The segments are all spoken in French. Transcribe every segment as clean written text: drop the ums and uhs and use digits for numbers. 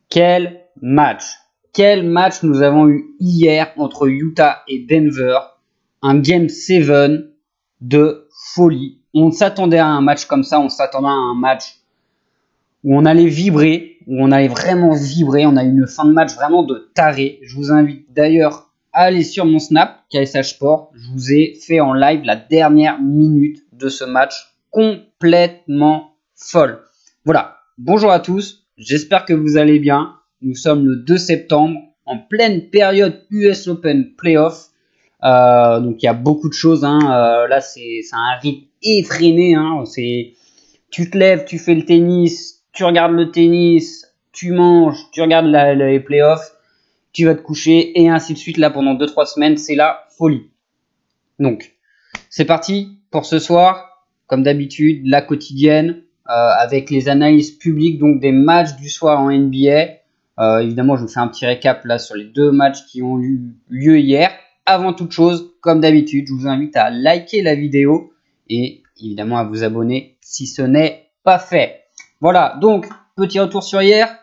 Quel match! Quel match nous avons eu hier entre Utah et Denver. Un Game 7 de folie. On s'attendait à un match comme ça, on s'attendait à un match où on allait vibrer, où on allait vraiment vibrer. On a eu une fin de match vraiment de taré. Je vous invite d'ailleurs à aller sur mon Snap, KSH Sport. Je vous ai fait en live la dernière minute de ce match complètement folle. Voilà, bonjour à tous, j'espère que vous allez bien. Nous sommes le 2 septembre, en pleine période US Open Playoff. Donc il y a beaucoup de choses. Là, c'est un rythme effréné. Tu te lèves, tu fais le tennis, tu regardes le tennis, tu manges, tu regardes les playoffs, tu vas te coucher et ainsi de suite. Là, pendant 2-3 semaines, c'est la folie. Donc, c'est parti pour ce soir. Comme d'habitude, la quotidienne avec les analyses publiques donc des matchs du soir en NBA. Évidemment, je vous fais un petit récap là sur les 2 matchs qui ont eu lieu hier. Avant toute chose, comme d'habitude, je vous invite à liker la vidéo et évidemment à vous abonner si ce n'est pas fait. Voilà, donc petit retour sur hier.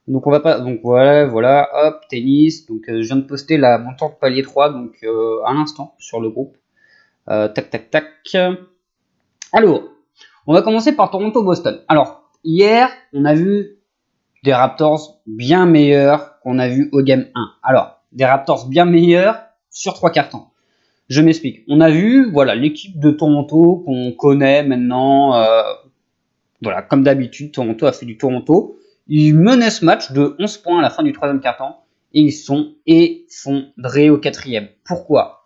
Donc on va pas, donc voilà, hop, tennis. Donc je viens de poster la montante de palier 3 donc à l'instant sur le groupe. Tac. Alors, on va commencer par Toronto-Boston. Alors, hier, on a vu des Raptors bien meilleurs qu'on a vu au Game 1. Alors, des Raptors bien meilleurs sur 3 quarts temps. Je m'explique. On a vu, voilà, l'équipe de Toronto qu'on connaît maintenant. Voilà, comme d'habitude, Toronto a fait du Toronto. Ils menaient ce match de 11 points à la fin du 3e quart temps et ils sont effondrés au 4e. Pourquoi ?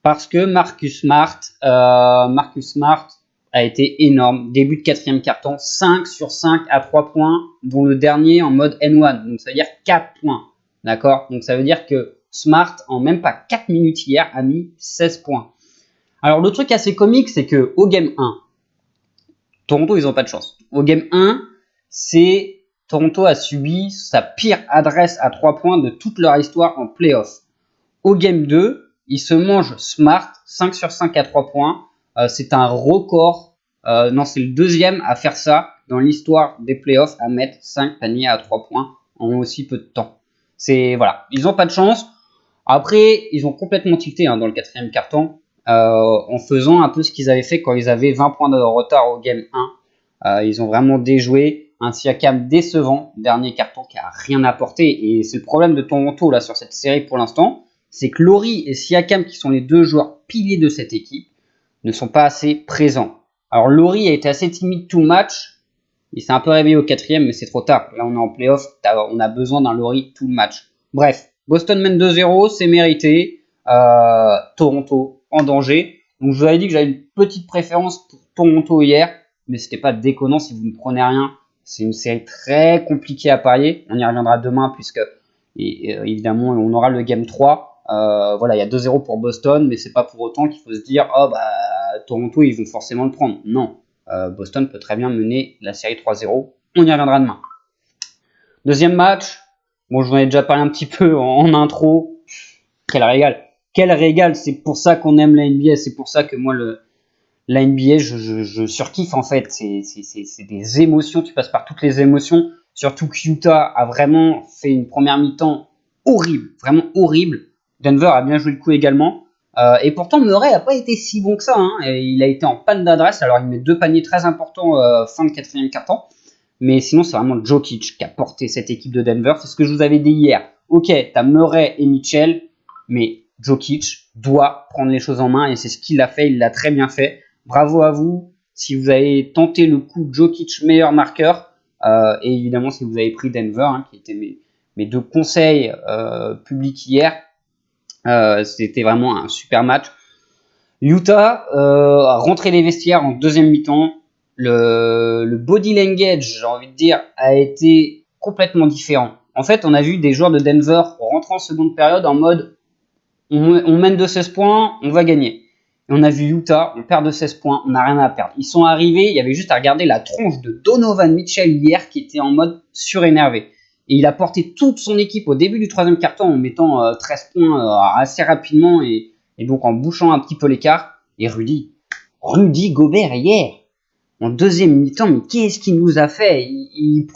Parce que Marcus Smart a été énorme. Début de 4e quart-temps, 5 sur 5 à 3 points, dont le dernier en mode N1. Donc ça veut dire 4 points. D'accord ? Donc ça veut dire que Smart, en même pas 4 minutes hier, a mis 16 points. Alors le truc assez comique, c'est que au Game 1, Toronto, ils n'ont pas de chance. Au Game 1, Toronto a subi sa pire adresse à 3 points de toute leur histoire en playoff. Au Game 2, ils se mangent Smart, 5 sur 5 à 3 points. C'est un record. C'est le 2e à faire ça dans l'histoire des playoffs, à mettre 5 paniers à 3 points en aussi peu de temps. Voilà, ils n'ont pas de chance. Après, ils ont complètement tilté dans le 4e quart-temps en faisant un peu ce qu'ils avaient fait quand ils avaient 20 points de retard au Game 1. Ils ont vraiment déjoué un Siakam décevant, dernier carton qui a rien apporté. Et c'est le problème de Toronto là sur cette série pour l'instant. C'est que Lauri et Siakam, qui sont les 2 joueurs piliers de cette équipe, ne sont pas assez présents. Alors Lauri a été assez timide tout match. Il s'est un peu réveillé au 4e, mais c'est trop tard. Là, on est en playoff. On a besoin d'un Lauri tout le match. Bref, Boston mène 2-0, c'est mérité. Toronto en danger. Donc je vous avais dit que j'avais une petite préférence pour Toronto hier, mais c'était pas déconnant si vous ne prenez rien. C'est une série très compliquée à parier. On y reviendra demain puisque évidemment on aura le Game 3. Voilà, il y a 2-0 pour Boston, mais c'est pas pour autant qu'il faut se dire Toronto ils vont forcément le prendre. Non, Boston peut très bien mener la série 3-0. On y reviendra demain. Deuxième match, bon je vous en ai déjà parlé un petit peu en intro. Quel régal, c'est pour ça qu'on aime la NBA, c'est pour ça que moi la NBA je surkiffe en fait. C'est des émotions, tu passes par toutes les émotions. Surtout que Utah a vraiment fait une première mi-temps horrible, vraiment horrible. Denver a bien joué le coup également. Et pourtant, Murray n'a pas été si bon que ça. Il a été en panne d'adresse. Alors, il met 2 paniers très importants fin de 4e quart-temps. Mais sinon, c'est vraiment Jokic qui a porté cette équipe de Denver. C'est ce que je vous avais dit hier. Ok, t'as Murray et Mitchell, mais Jokic doit prendre les choses en main. Et c'est ce qu'il a fait. Il l'a très bien fait. Bravo à vous. Si vous avez tenté le coup Jokic meilleur marqueur. Et évidemment, si vous avez pris Denver, qui était mes 2 conseils publics hier. C'était vraiment un super match. Utah a rentré les vestiaires en 2e mi-temps. Le body language, j'ai envie de dire, a été complètement différent. En fait, on a vu des joueurs de Denver rentrer en seconde période en mode on mène de 16 points, on va gagner. Et on a vu Utah, on perd de 16 points, on n'a rien à perdre. Ils sont arrivés, il y avait juste à regarder la tronche de Donovan Mitchell hier qui était en mode surénervé. Et il a porté toute son équipe au début du 3e quart-temps en mettant 13 points assez rapidement et donc en bouchant un petit peu l'écart. Et Rudy Gobert hier, en 2e mi-temps, mais qu'est-ce qu'il nous a fait ? Il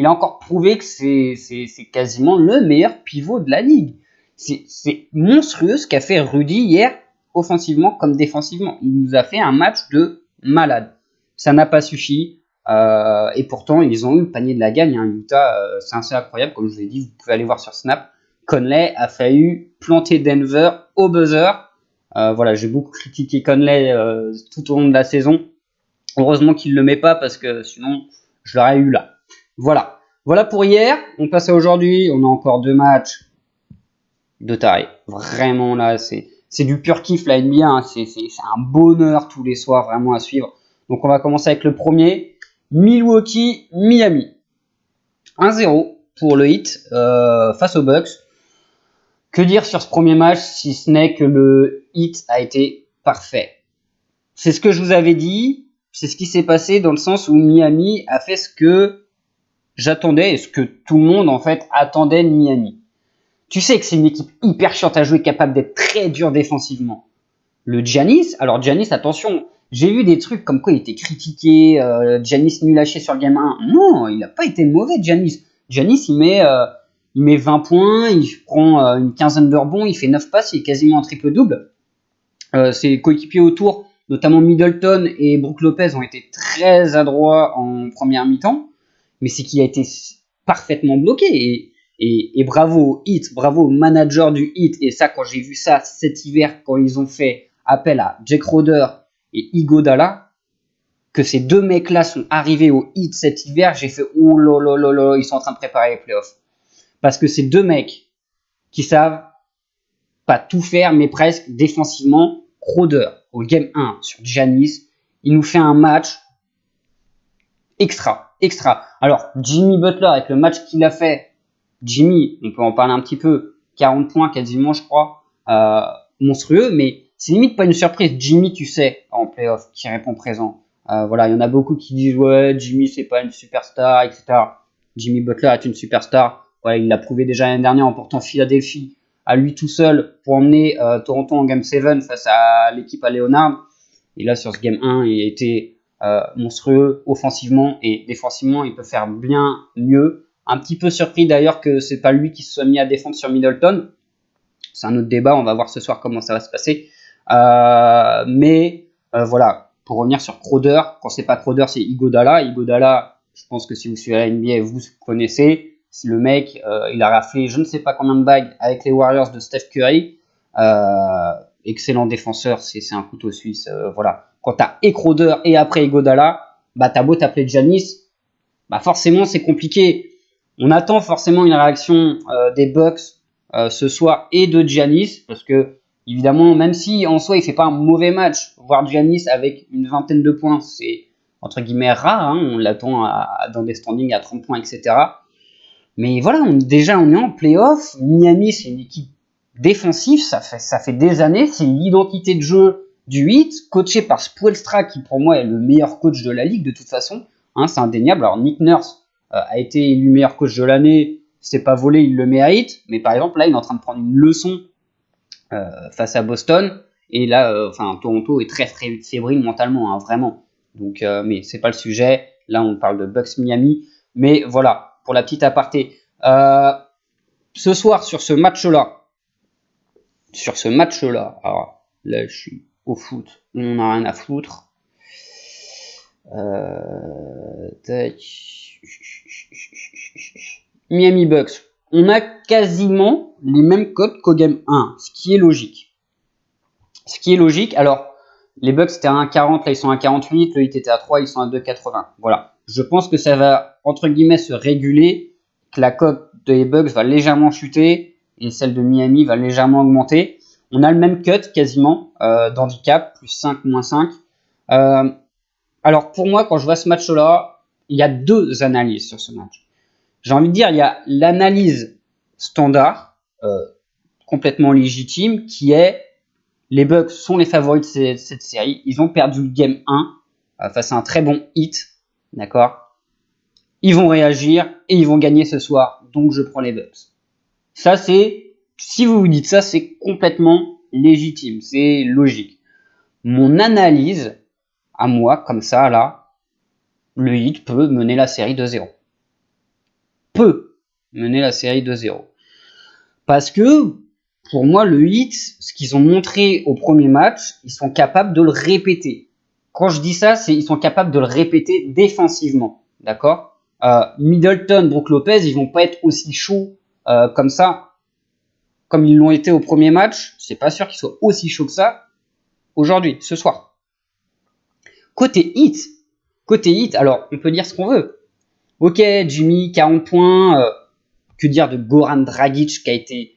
il a encore prouvé que c'est quasiment le meilleur pivot de la ligue. C'est monstrueux ce qu'a fait Rudy hier, offensivement comme défensivement. Il nous a fait un match de malade. Ça n'a pas suffi. Et pourtant, ils ont eu le panier de la gagne. Utah, c'est assez incroyable. Comme je vous ai dit, vous pouvez aller voir sur Snap. Conley a failli planter Denver au buzzer. Voilà, j'ai beaucoup critiqué Conley tout au long de la saison. Heureusement qu'il ne le met pas parce que sinon, je l'aurais eu là. Voilà pour hier. On passe à aujourd'hui. On a encore 2 matchs de taré. Vraiment là, c'est du pur kiff la NBA. Hein. C'est un bonheur tous les soirs vraiment à suivre. Donc on va commencer avec le premier. Milwaukee, Miami. 1-0 pour le Heat face aux Bucks. Que dire sur ce premier match si ce n'est que le Heat a été parfait. C'est ce que je vous avais dit. C'est ce qui s'est passé dans le sens où Miami a fait ce que j'attendais et ce que tout le monde en fait attendait de Miami. Tu sais que c'est une équipe hyper chiante à jouer, capable d'être très dur défensivement. Le Giannis, alors Giannis, attention, j'ai vu des trucs comme quoi il était critiqué, Giannis nul lâché sur le game 1. Non, il n'a pas été mauvais, Giannis. Giannis, il met 20 points, il prend une quinzaine de rebonds, il fait 9 passes, il est quasiment en triple-double. Ses coéquipiers autour, notamment Middleton et Brook Lopez, ont été très adroits en première mi-temps, mais c'est qu'il a été parfaitement bloqué. Et bravo au Heat, bravo au manager du Heat. Et ça, quand j'ai vu ça cet hiver, quand ils ont fait appel à Jack Roder et Iguodala, que ces 2 mecs-là sont arrivés au Heat cet hiver, j'ai fait oh là là là là, ils sont en train de préparer les playoffs. Parce que ces 2 mecs qui savent pas tout faire, mais presque défensivement, Roder au game 1 sur Giannis, il nous fait un match extra. Alors, Jimmy Butler, avec le match qu'il a fait, Jimmy, on peut en parler un petit peu, 40 points quasiment, je crois, monstrueux, mais c'est limite pas une surprise. Jimmy, tu sais, en playoff, qui répond présent. Voilà, il y en a beaucoup qui disent ouais, Jimmy c'est pas une superstar, etc. Jimmy Butler est une superstar. Voilà, il l'a prouvé déjà l'année dernière en portant Philadelphie à lui tout seul pour emmener Toronto en Game 7 face à l'équipe à Leonard. Et là, sur ce Game 1, il a été monstrueux offensivement et défensivement. Il peut faire bien mieux. Un petit peu surpris d'ailleurs que c'est pas lui qui se soit mis à défendre sur Middleton. C'est un autre débat, on va voir ce soir comment ça va se passer. Mais voilà, pour revenir sur Crowder, quand c'est pas Crowder, c'est Iguodala. Iguodala, je pense que si vous suivez la NBA, vous connaissez. Le mec, il a raflé je ne sais pas combien de bagues avec les Warriors de Steph Curry. Excellent défenseur, c'est un couteau suisse. Voilà. Quand t'as et Crowder et après Iguodala, bah t'as beau t'appeler Giannis, bah forcément c'est compliqué. On attend forcément une réaction des Bucks ce soir et de Giannis, parce que évidemment, même si en soi il fait pas un mauvais match, voir Giannis avec une vingtaine de points, c'est entre guillemets rare. Hein, on l'attend dans des standings à 30 points, etc. Mais voilà, on est en playoff. Miami, c'est une équipe défensive, ça fait des années, c'est l'identité de jeu du Heat, coaché par Spoelstra, qui pour moi est le meilleur coach de la ligue de toute façon. Hein, c'est indéniable. Alors Nick Nurse a été élu meilleur coach de l'année, c'est pas volé, il le mérite. Mais par exemple, là, il est en train de prendre une leçon face à Boston. Et là, Toronto est très fébrile mentalement, hein, vraiment. Donc, mais c'est pas le sujet. Là, on parle de Bucks Miami. Mais voilà, pour la petite aparté. Ce soir, sur ce match-là, alors là, je suis au foot, on n'a rien à foutre. Miami Bucks. On a quasiment les mêmes codes qu'au game 1, ce qui est logique. Alors, les Bucks étaient à 1,40, là ils sont à 1,48, le Heat était à 3, ils sont à 2,80. Voilà. Je pense que ça va, entre guillemets, se réguler, que la cote des Bucks va légèrement chuter et celle de Miami va légèrement augmenter. On a le même cut quasiment d'handicap, plus 5, moins 5. Alors pour moi, quand je vois ce match-là, il y a 2 analyses sur ce match. J'ai envie de dire, il y a l'analyse standard, complètement légitime, qui est les Bucks sont les favoris de cette série. Ils ont perdu le game 1 face à un très bon Heat, d'accord. Ils vont réagir et ils vont gagner ce soir, donc je prends les Bucks. Ça, si vous vous dites ça, c'est complètement légitime, c'est logique. Mon analyse, à moi, comme ça, là, le Heat peut mener la série 2-0. peut mener la série 2-0. Parce que, pour moi, le Heat, ce qu'ils ont montré au premier match, ils sont capables de le répéter. Quand je dis ça, c'est ils sont capables de le répéter défensivement. D'accord? Middleton, Brook Lopez, ils vont pas être aussi chauds comme ça, comme ils l'ont été au premier match. C'est pas sûr qu'ils soient aussi chauds que ça aujourd'hui, ce soir. Côté Heat, alors on peut dire ce qu'on veut. Ok, Jimmy, 40 points. Que dire de Goran Dragic qui a été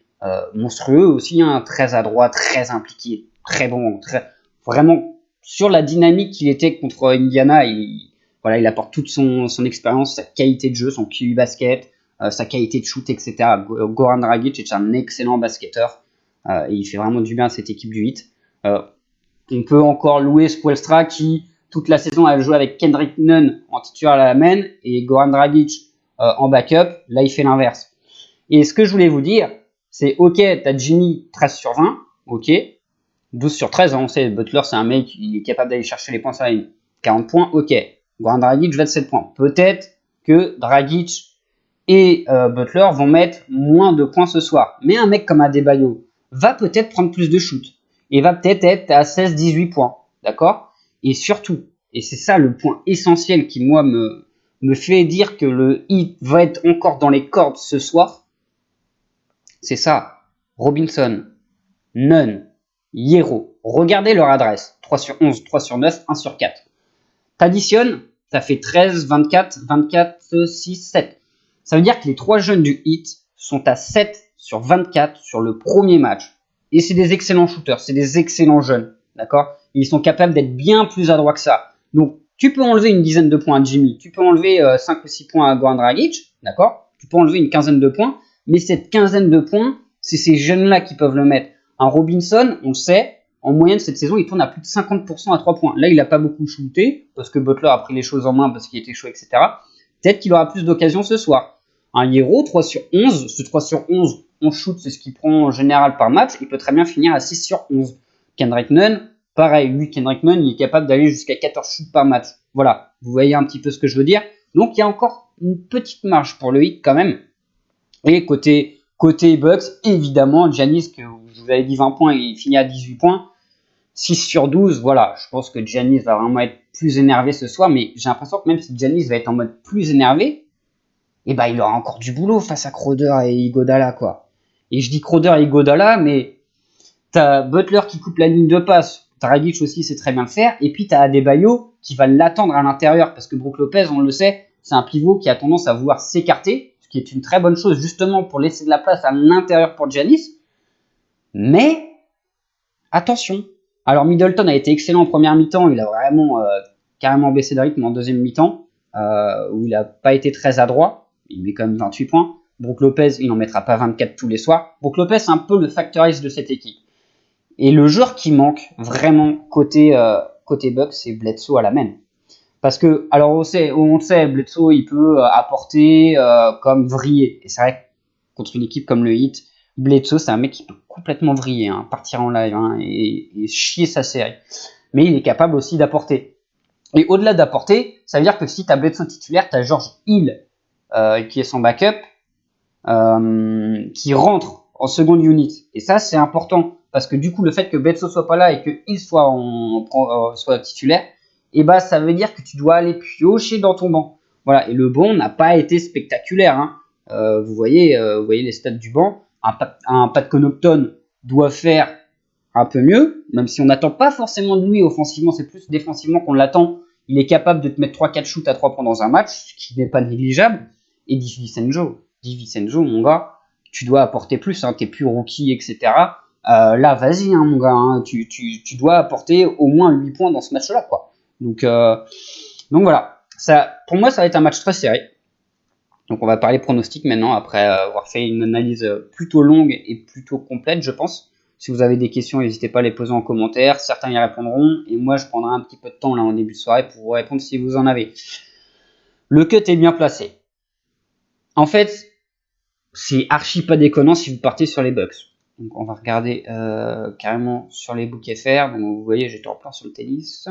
monstrueux aussi, hein, très adroit, très impliqué, très bon, vraiment sur la dynamique qu'il était contre Indiana. Il apporte toute son expérience, sa qualité de jeu, son QI basket, sa qualité de shoot, etc. Goran Dragic est un excellent basketteur et il fait vraiment du bien à cette équipe du Heat. On peut encore louer Spoelstra qui toute la saison a joué avec Kendrick Nunn en titulaire à la main et Goran Dragic en backup. Là, il fait l'inverse. Et ce que je voulais vous dire, c'est ok, t'as Jimmy 13 sur 20, ok, 12 sur 13, hein, on sait, Butler c'est un mec, il est capable d'aller chercher les points sur la ligne. 40 points, ok. Goran Dragic 27 points. Peut-être que Dragic et Butler vont mettre moins de points ce soir. Mais un mec comme Adebayo va peut-être prendre plus de shoot et va peut-être être à 16-18 points, d'accord? Et surtout, et c'est ça le point essentiel qui moi me fait dire que le Heat va être encore dans les cordes ce soir, c'est ça. Robinson, Nunn, Hierro. Regardez leur adresse. 3 sur 11, 3 sur 9, 1 sur 4. T'additionnes, ça fait 13, 24, 24, 6, 7. Ça veut dire que les 3 jeunes du Heat sont à 7 sur 24 sur le premier match. Et c'est des excellents shooters, c'est des excellents jeunes. D'accord? Ils sont capables d'être bien plus adroits que ça. Donc, tu peux enlever une dizaine de points à Jimmy, tu peux enlever 5 ou 6 points à Goran Dragic, d'accord? Tu peux enlever une quinzaine de points, mais cette quinzaine de points, c'est ces jeunes-là qui peuvent le mettre. Un Robinson, on le sait, en moyenne cette saison, il tourne à plus de 50% à 3 points. Là, il n'a pas beaucoup shooté, parce que Butler a pris les choses en main, parce qu'il était chaud, etc. Peut-être qu'il aura plus d'occasions ce soir. Un Hierro, 3 sur 11, ce 3 sur 11, on shoot, c'est ce qu'il prend en général par match, il peut très bien finir à 6 sur 11. Kendrick Nunn, pareil, lui, Kendrick Nunn, il est capable d'aller jusqu'à 14 shoots par match. Voilà, vous voyez un petit peu ce que je veux dire. Donc, il y a encore une petite marge pour le Heat quand même. Et côté Bucks, évidemment, Giannis, que je vous avais dit 20 points, il finit à 18 points. 6 sur 12, voilà, je pense que Giannis va vraiment être plus énervé ce soir, mais j'ai l'impression que même si Giannis va être en mode plus énervé, il aura encore du boulot face à Crowder et Iguodala, quoi. Et je dis Crowder et Iguodala, mais t'as Butler qui coupe la ligne de passe, Dragic aussi sait très bien le faire, et puis t'as Adebayo qui va l'attendre à l'intérieur, parce que Brook Lopez, on le sait, c'est un pivot qui a tendance à vouloir s'écarter, ce qui est une très bonne chose justement pour laisser de la place à l'intérieur pour Giannis. Mais attention. Alors Middleton a été excellent en première mi-temps, il a vraiment carrément baissé de rythme en deuxième mi-temps, où il n'a pas été très adroit, il met quand même 28 points. Brook Lopez, il n'en mettra pas 24 tous les soirs. Brook Lopez, c'est un peu le factor X de cette équipe. Et le joueur qui manque vraiment côté Bucks, c'est Bledsoe à la main. Parce que, alors on le sait, Bledsoe, il peut apporter comme vriller. Et c'est vrai que contre une équipe comme le Heat, Bledsoe, c'est un mec qui peut complètement vriller, hein, partir en live et chier sa série. Mais il est capable aussi d'apporter. Et au-delà d'apporter, ça veut dire que si tu as Bledsoe titulaire, tu as George Hill, qui est son backup, qui rentre en seconde unit. Et ça, c'est important. Parce que du coup, le fait que Bledsoe soit pas là et que Hill soit titulaire, et ça veut dire que tu dois aller piocher dans ton banc. Voilà. Et le banc n'a pas été spectaculaire, hein. Vous voyez les stats du banc. Un Pat Connaughton doit faire un peu mieux, même si on n'attend pas forcément de lui offensivement, c'est plus défensivement qu'on l'attend. Il est capable de te mettre 3-4 shoots à 3 points dans un match, ce qui n'est pas négligeable. Et DiVincenzo, mon gars, tu dois apporter plus, hein, t'es plus rookie, etc. Là, vas-y, hein, mon gars, hein, tu dois apporter au moins 8 points dans ce match-là, quoi. Donc voilà, ça, pour moi, ça va être un match très serré. Donc on va parler pronostic maintenant, après avoir fait une analyse plutôt longue et plutôt complète, je pense. Si vous avez des questions, n'hésitez pas à les poser en commentaire. Certains y répondront. Et moi, je prendrai un petit peu de temps là en début de soirée pour vous répondre si vous en avez. Le cut est bien placé. En fait, c'est archi pas déconnant si vous partez sur les Bucks. Donc on va regarder carrément sur les books FR. Donc vous voyez, j'étais en plein sur le tennis.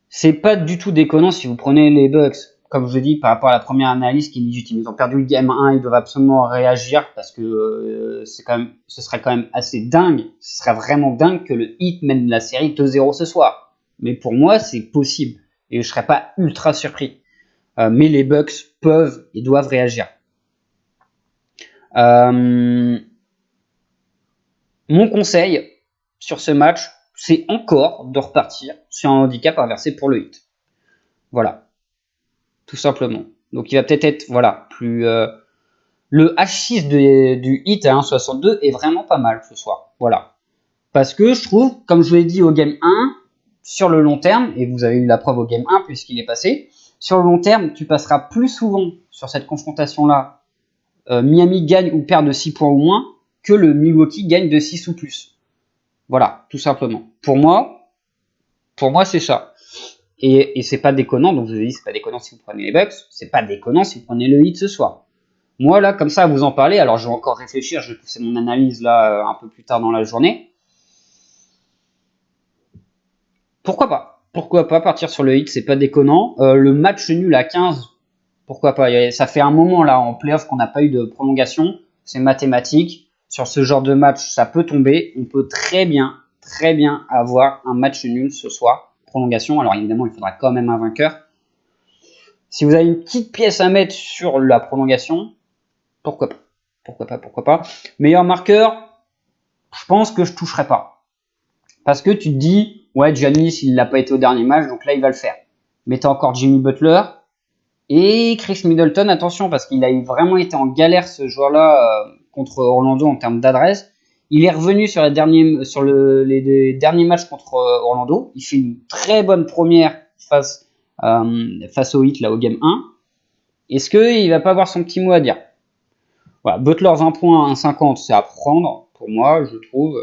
C'est pas du tout déconnant si vous prenez les Bucks. comme je dis, par rapport à la première analyse qui est légitime. Ils ont perdu le game 1, ils doivent absolument réagir parce que ce serait quand même assez dingue. Ce serait vraiment dingue que le Heat mène la série 2-0 ce soir. Mais pour moi, c'est possible et je serais pas ultra surpris. Mais les Bucks peuvent et doivent réagir. Mon conseil sur ce match, c'est encore de repartir sur un handicap inversé pour le Heat. Voilà, tout simplement. Donc il va peut-être être, voilà, plus... le H6 du Heat à 1,62 est vraiment pas mal ce soir. Voilà. Parce que je trouve, comme je vous l'ai dit au Game 1, sur le long terme, et vous avez eu la preuve au Game 1 puisqu'il est passé, sur le long terme, tu passeras plus souvent sur cette confrontation-là, Miami gagne ou perd de 6 points ou moins, que le Milwaukee gagne de 6 ou plus. Voilà, tout simplement. Pour moi c'est ça. Et c'est pas déconnant, donc je vous ai dit, c'est pas déconnant si vous prenez les Bucks, c'est pas déconnant si vous prenez le Heat ce soir. Moi, là, comme ça, à vous en parler, alors je vais encore réfléchir, je vais pousser mon analyse là un peu plus tard dans la journée. Pourquoi pas? Pourquoi pas partir sur le Heat, c'est pas déconnant. Le match nul à 15, pourquoi pas? Ça fait un moment là en playoff qu'on n'a pas eu de prolongation, c'est mathématique. Sur ce genre de match, ça peut tomber. On peut très bien avoir un match nul ce soir. Prolongation, alors évidemment, il faudra quand même un vainqueur. Si vous avez une petite pièce à mettre sur la prolongation, pourquoi pas. Meilleur marqueur, je pense que je toucherai pas. Parce que tu te dis, ouais, Giannis, il l'a pas été au dernier match, donc là, il va le faire. Mais t'as encore Jimmy Butler et Chris Middleton, attention, parce qu'il a vraiment été en galère ce joueur-là contre Orlando en termes d'adresse. Il est revenu sur les derniers matchs contre Orlando. Il fait une très bonne première face au Heat, là, au Game 1. Est-ce qu'il va pas avoir son petit mot à dire? Voilà, Butler 20 points, 1,50, c'est à prendre. Pour moi, je trouve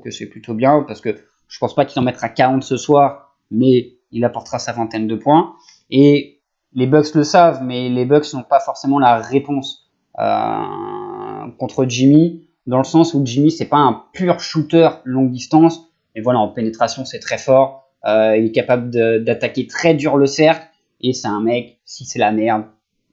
que c'est plutôt bien parce que je pense pas qu'il en mettra 40 ce soir, mais il apportera sa vingtaine de points. Et les Bucks le savent, mais les Bucks n'ont pas forcément la réponse contre Jimmy, dans le sens où Jimmy, c'est pas un pur shooter longue distance, mais voilà, en pénétration, c'est très fort. Il est capable d'attaquer très dur le cercle, et c'est un mec, si c'est la merde,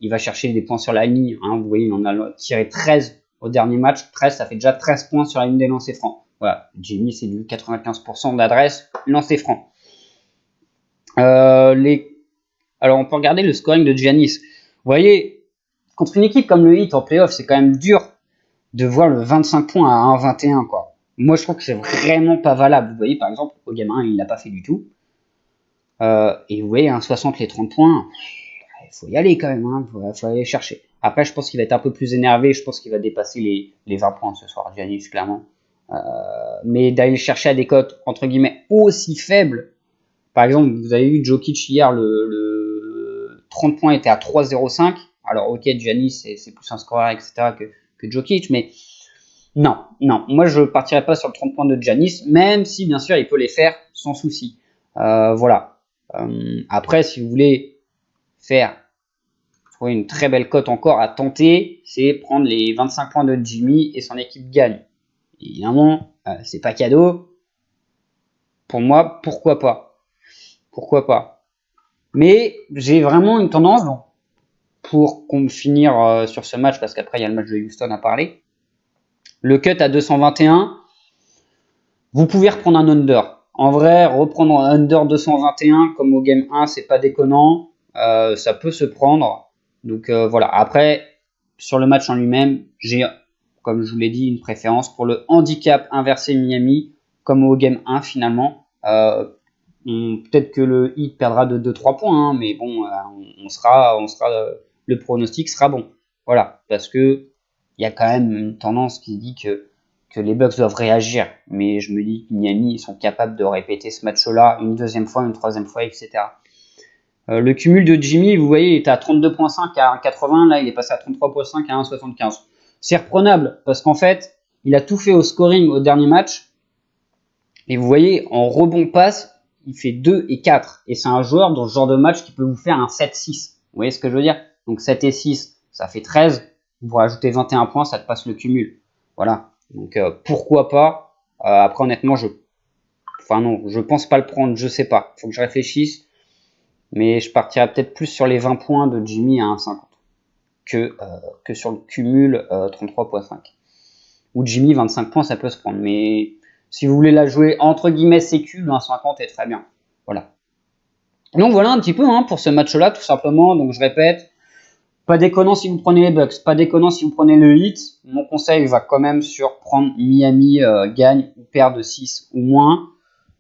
il va chercher des points sur la ligne. Hein, vous voyez, il en a tiré 13 au dernier match. 13, ça fait déjà 13 points sur la ligne des lancers francs. Voilà, Jimmy, c'est du 95% d'adresse, lancers francs. Alors, on peut regarder le scoring de Giannis. Vous voyez, contre une équipe comme le Heat en playoff, c'est quand même dur de voir le 25 points à 1,21, quoi. Moi, je trouve que c'est vraiment pas valable. Vous voyez, par exemple, au game 1, il l'a pas fait du tout. Et vous voyez, 1,60 les 30 points, il faut y aller quand même, hein. Faut aller chercher. Après, je pense qu'il va être un peu plus énervé, je pense qu'il va dépasser les 20 points ce soir, Giannis, clairement. Mais d'aller chercher à des cotes, entre guillemets, aussi faibles. Par exemple, vous avez vu Jokic hier, le 30 points était à 3,05. Alors, ok, Giannis, c'est plus un scoreur, etc., que Jokic, mais non. Moi, je partirais pas sur le 30 points de Giannis, même si, bien sûr, il peut les faire sans souci. Voilà. Après, si vous voulez faire une très belle cote encore à tenter, c'est prendre les 25 points de Jimmy et son équipe gagne. Évidemment, c'est pas cadeau. Pour moi, pourquoi pas. Mais j'ai vraiment une tendance, pour finir sur ce match, parce qu'après il y a le match de Houston à parler. Le cut à 221, vous pouvez reprendre un under. En vrai, reprendre un under 221 comme au game 1, c'est pas déconnant. Ça peut se prendre. Donc voilà. Après, sur le match en lui-même, j'ai, comme je vous l'ai dit, une préférence pour le handicap inversé Miami, comme au game 1 finalement. Peut-être que le Heat perdra de 2-3 points, hein, mais bon, le pronostic sera bon. Voilà, parce que il y a quand même une tendance qui dit que les Bucks doivent réagir. Mais je me dis que Miami, ils sont capables de répéter ce match-là une deuxième fois, une troisième fois, etc. Le cumul de Jimmy, vous voyez, il était à 32,5 à 1,80. Là, il est passé à 33,5 à 1,75. C'est reprenable parce qu'en fait, il a tout fait au scoring au dernier match. Et vous voyez, en rebond passe, il fait 2 et 4. Et c'est un joueur dans ce genre de match qui peut vous faire un 7-6. Vous voyez ce que je veux dire? Donc 7 et 6, ça fait 13. Vous rajoutez 21 points, ça te passe le cumul. Voilà. Donc pourquoi pas. Après honnêtement, je pense pas le prendre, je sais pas. Faut que je réfléchisse. Mais je partirais peut-être plus sur les 20 points de Jimmy à 1,50 que sur le cumul 33,5. Ou Jimmy 25 points, ça peut se prendre. Mais si vous voulez la jouer entre guillemets sécu, le 1,50 est très bien. Voilà. Donc voilà un petit peu pour ce match-là, tout simplement. Donc je répète, pas déconnant si vous prenez les Bucks, pas déconnant si vous prenez le Heat. Mon conseil va quand même sur prendre Miami gagne ou perd de 6 ou moins.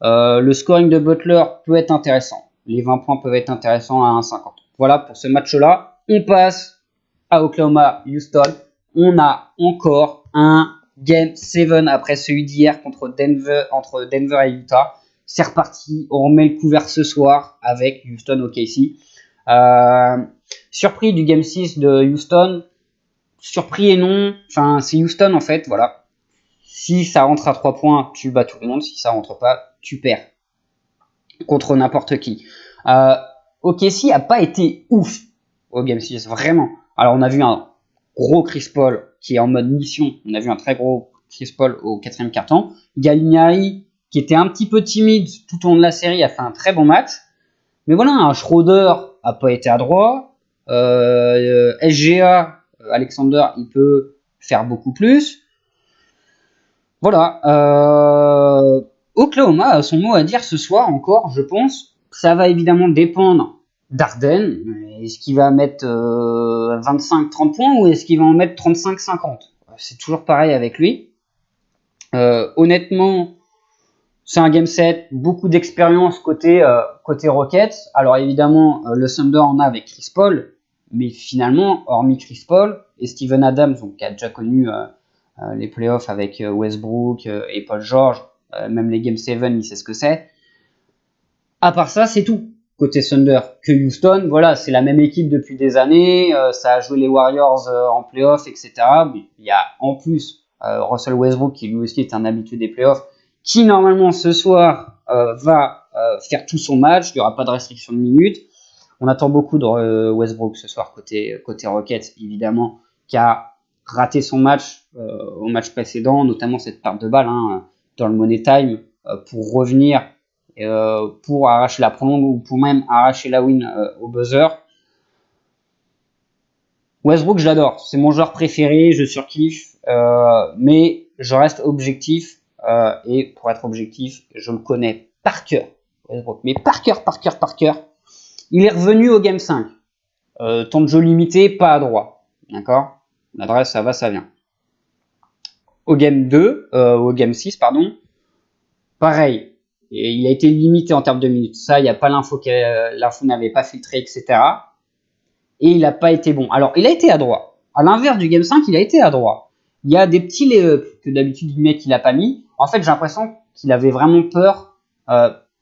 Le scoring de Butler peut être intéressant. Les 20 points peuvent être intéressants à 1,50. Voilà pour ce match-là. On passe à Oklahoma-Houston. On a encore un Game 7 après celui d'hier entre Denver et Utah. C'est reparti. On remet le couvert ce soir avec Houston OKC. Surpris du Game 6 de Houston. Surpris et non. Enfin, c'est Houston en fait. Voilà. Si ça rentre à 3 points, tu bats tout le monde. Si ça rentre pas, tu perds contre n'importe qui. OKC a pas été ouf au Game 6, vraiment. Alors on a vu un gros Chris Paul qui est en mode mission. On a vu un très gros Chris Paul au 4e quart-temps. Gallinari qui était un petit peu timide tout au long de la série a fait un très bon match. Mais voilà, un Schroeder a pas été adroit. SGA, Alexander, il peut faire beaucoup plus. Voilà. Oklahoma a son mot à dire ce soir encore, je pense. Ça va évidemment dépendre d'Arden. Est-ce qu'il va mettre 25-30 points ou est-ce qu'il va en mettre 35-50? C'est toujours pareil avec lui. Honnêtement, c'est un game set, beaucoup d'expérience côté Rockets. Alors évidemment, le Thunder en a avec Chris Paul, mais finalement, hormis Chris Paul et Steven Adams, donc, qui a déjà connu les playoffs avec Westbrook et Paul George, même les Game 7, il sait ce que c'est. À part ça, c'est tout. Côté Thunder que Houston, voilà, c'est la même équipe depuis des années, ça a joué les Warriors en playoffs, etc. Mais il y a en plus Russell Westbrook qui lui aussi est un habitué des playoffs, qui normalement ce soir va faire tout son match, il n'y aura pas de restriction de minutes. On attend beaucoup de Westbrook ce soir côté Rockets, évidemment, qui a raté son match au match précédent, notamment cette perte de balle dans le Money Time pour revenir, pour arracher la prolongue ou pour même arracher la win au buzzer. Westbrook, je l'adore, c'est mon joueur préféré, je surkiffe, mais je reste objectif et pour être objectif, je le connais par cœur, Westbrook, mais par cœur. Il est revenu au Game 5. Temps de jeu limité, pas à droit. D'accord? L'adresse, ça va, ça vient. Au Game 2, au Game 6, pardon, pareil. Et il a été limité en termes de minutes. Ça, il n'y a pas l'info n'avait pas filtré, etc. Et il n'a pas été bon. Alors, il a été à droit. À l'inverse du Game 5, il a été à droit. Il y a des petits lay-up que d'habitude il met qu'il n'a pas mis. En fait, j'ai l'impression qu'il avait vraiment peur.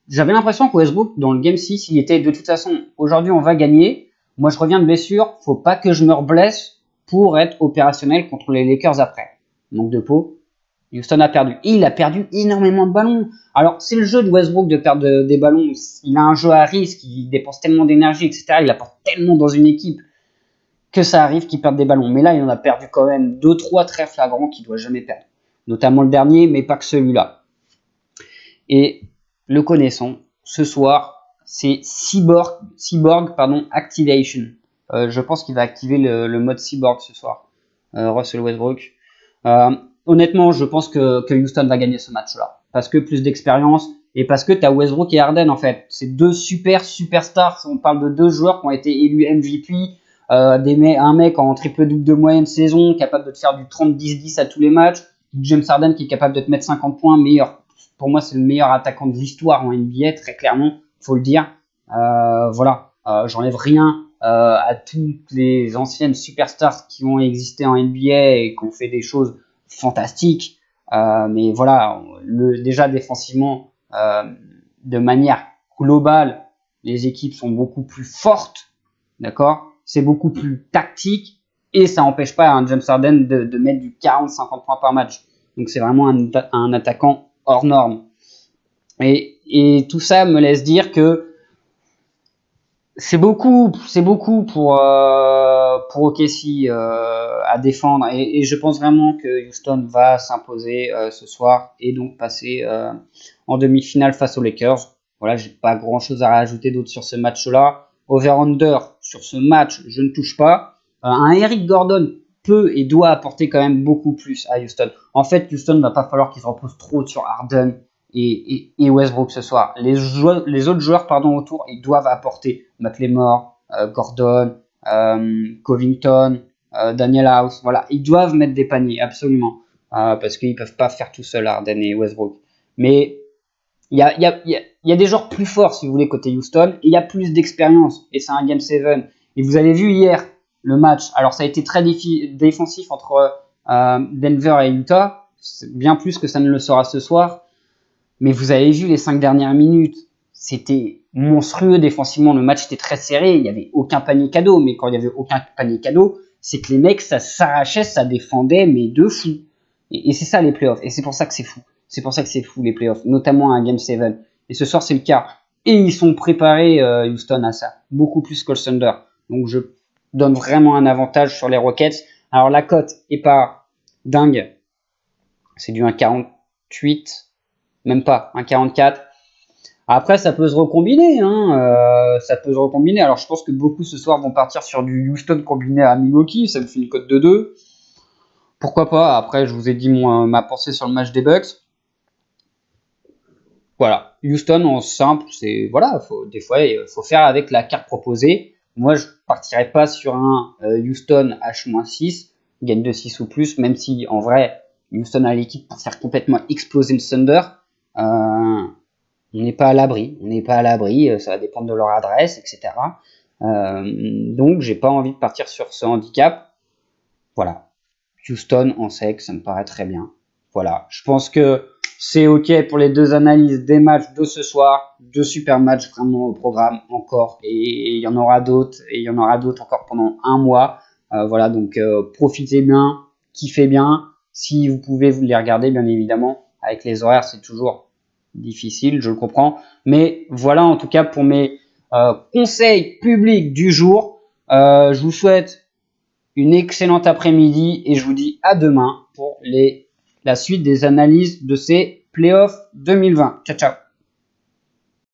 J'avais l'impression que Westbrook, dans le Game 6, il était de toute façon, aujourd'hui on va gagner. Moi, je reviens de blessure. Faut pas que je me reblesse pour être opérationnel contre les Lakers après. Manque de peau. Houston a perdu. Et il a perdu énormément de ballons. Alors, c'est le jeu de Westbrook de perdre des ballons. Il a un jeu à risque, il dépense tellement d'énergie, etc. Il apporte tellement dans une équipe que ça arrive qu'il perde des ballons. Mais là, il en a perdu quand même 2-3 très flagrants qu'il doit jamais perdre. Notamment le dernier, mais pas que celui-là. Et le connaissons, ce soir, c'est Cyborg Activation. Je pense qu'il va activer le mode Cyborg ce soir, Russell Westbrook. Honnêtement, je pense que Houston va gagner ce match-là. Parce que plus d'expérience et parce que tu as Westbrook et Harden en fait. C'est deux superstars. On parle de deux joueurs qui ont été élus MVP. Un mec en triple-double de moyenne saison, capable de te faire du 30-10-10 à tous les matchs. James Harden qui est capable de te mettre 50 points, meilleur. Pour moi, c'est le meilleur attaquant de l'histoire en NBA, très clairement, faut le dire. Voilà, j'enlève rien à toutes les anciennes superstars qui ont existé en NBA et qui ont fait des choses fantastiques. Mais voilà, déjà défensivement, de manière globale, les équipes sont beaucoup plus fortes, d'accord? C'est beaucoup plus tactique et ça n'empêche pas un James Harden de mettre du 40-50 points par match. Donc c'est vraiment un attaquant hors norme. Et tout ça me laisse dire que c'est beaucoup pour OKC à défendre et je pense vraiment que Houston va s'imposer ce soir et donc passer en demi-finale face aux Lakers. Voilà, j'ai pas grand chose à rajouter d'autre sur ce match-là. Over-under, sur ce match, je ne touche pas. Un Eric Gordon peut et doit apporter quand même beaucoup plus à Houston. En fait, Houston va pas falloir qu'il se repose trop sur Harden et Westbrook ce soir. Les autres joueurs autour, ils doivent apporter. McLemore, Gordon, Covington, Daniel House, voilà, ils doivent mettre des paniers, absolument. Parce qu'ils peuvent pas faire tout seul Harden et Westbrook. Mais il y a des joueurs plus forts, si vous voulez, côté Houston, et il y a plus d'expérience, et c'est un Game 7. Et vous avez vu hier le match, alors ça a été très défensif entre Denver et Utah, c'est bien plus que ça ne le sera ce soir, mais vous avez vu les 5 dernières minutes, c'était monstrueux défensivement, le match était très serré, il n'y avait aucun panier cadeau, mais quand il n'y avait aucun panier cadeau, c'est que les mecs, ça s'arrachait, ça défendait, mais de fou. Et c'est ça les playoffs, et c'est pour ça que c'est fou. C'est pour ça que c'est fou les playoffs, notamment un Game 7. Et ce soir, c'est le cas. Et ils sont préparés, Houston, à ça. Beaucoup plus que le Thunder. Donc je donne vraiment un avantage sur les Rockets. Alors la cote est pas dingue. C'est du 1,48. Même pas, 1,44. Après, ça peut se recombiner. Ça peut se recombiner. Alors je pense que beaucoup ce soir vont partir sur du Houston combiné à Milwaukee. Ça me fait une cote de 2. Pourquoi pas? Après, je vous ai dit ma pensée sur le match des Bucks. Voilà, Houston en simple, c'est voilà, des fois il faut faire avec la carte proposée. Moi, je partirais pas sur un Houston H-6, gagne de 6 ou plus, même si en vrai Houston a l'équipe pour faire complètement exploser le Thunder. On n'est pas à l'abri, ça va dépendre de leur adresse, etc. Donc, j'ai pas envie de partir sur ce handicap. Voilà, Houston en sec, ça me paraît très bien. Voilà, je pense que c'est ok pour les deux analyses des matchs de ce soir. Deux super matchs vraiment au programme encore. Et il y en aura d'autres. Et il y en aura d'autres encore pendant un mois. Voilà, donc profitez bien, kiffez bien. Si vous pouvez vous les regarder, bien évidemment. Avec les horaires, c'est toujours difficile, je le comprends. Mais voilà en tout cas pour mes conseils publics du jour. Je vous souhaite une excellente après-midi et je vous dis à demain pour la suite des analyses de ces playoffs 2020. Ciao, ciao.